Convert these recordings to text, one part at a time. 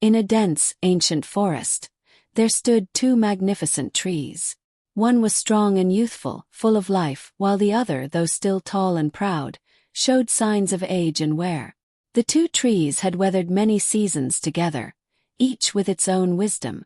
In a dense, ancient forest, there stood two magnificent trees. One was strong and youthful, full of life, while the other, though still tall and proud, showed signs of age and wear. The two trees had weathered many seasons together, each with its own wisdom.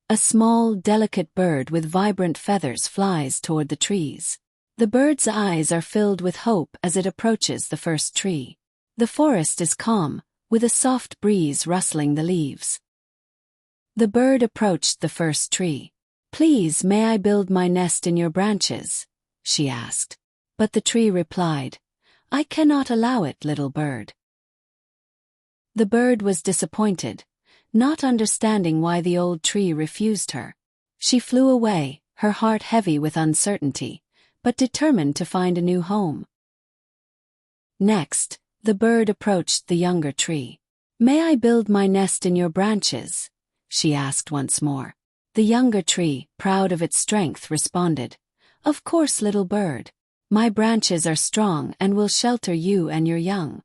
A small, delicate bird with vibrant feathers flies toward the trees. The bird's eyes are filled with hope as it approaches the first tree. The forest is calm, with a soft breeze rustling the leaves. The bird approached the first tree. "Please, may I build my nest in your branches?" she asked. But the tree replied, "I cannot allow it, little bird." The bird was disappointed, not understanding why the old tree refused her. She flew away, her heart heavy with uncertainty, but determined to find a new home. Next, the bird approached the younger tree. "May I build my nest in your branches?" she asked once more. The younger tree, proud of its strength, responded, "Of course, little bird. My branches are strong and will shelter you and your young."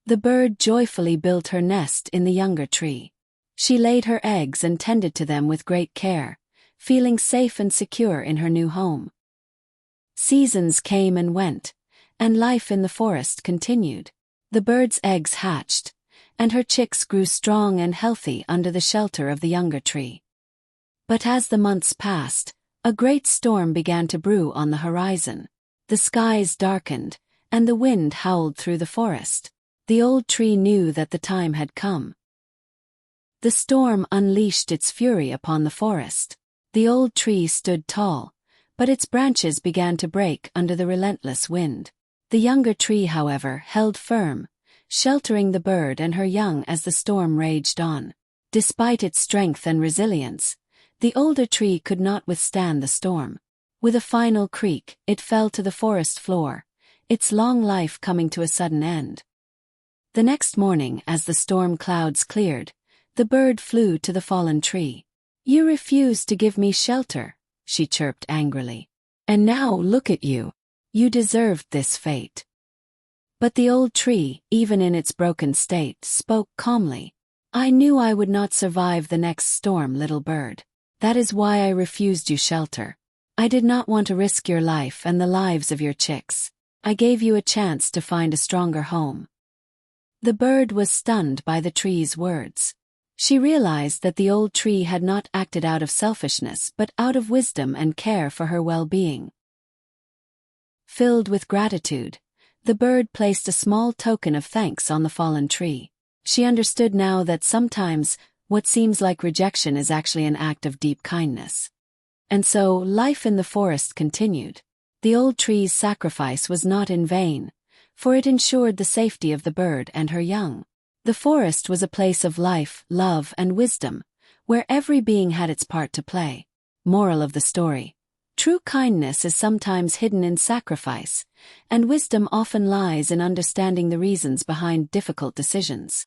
The bird joyfully built her nest in the younger tree. She laid her eggs and tended to them with great care, feeling safe and secure in her new home. Seasons came and went, and life in the forest continued. The bird's eggs hatched, and her chicks grew strong and healthy under the shelter of the younger tree. But as the months passed, a great storm began to brew on the horizon. The skies darkened, and the wind howled through the forest. The old tree knew that the time had come. The storm unleashed its fury upon the forest. The old tree stood tall, but its branches began to break under the relentless wind. The younger tree, however, held firm, sheltering the bird and her young as the storm raged on. Despite its strength and resilience, the older tree could not withstand the storm. With a final creak, it fell to the forest floor, its long life coming to a sudden end. The next morning, as the storm clouds cleared, the bird flew to the fallen tree. "You refused to give me shelter," she chirped angrily. "And now look at you. You deserved this fate." But the old tree, even in its broken state, spoke calmly. "I knew I would not survive the next storm, little bird. That is why I refused you shelter. I did not want to risk your life and the lives of your chicks. I gave you a chance to find a stronger home." The bird was stunned by the tree's words. She realized that the old tree had not acted out of selfishness but out of wisdom and care for her well-being. Filled with gratitude, the bird placed a small token of thanks on the fallen tree. She understood now that sometimes what seems like rejection is actually an act of deep kindness. And so, life in the forest continued. The old tree's sacrifice was not in vain, for it ensured the safety of the bird and her young. The forest was a place of life, love, and wisdom, where every being had its part to play. Moral of the story: true kindness is sometimes hidden in sacrifice, and wisdom often lies in understanding the reasons behind difficult decisions.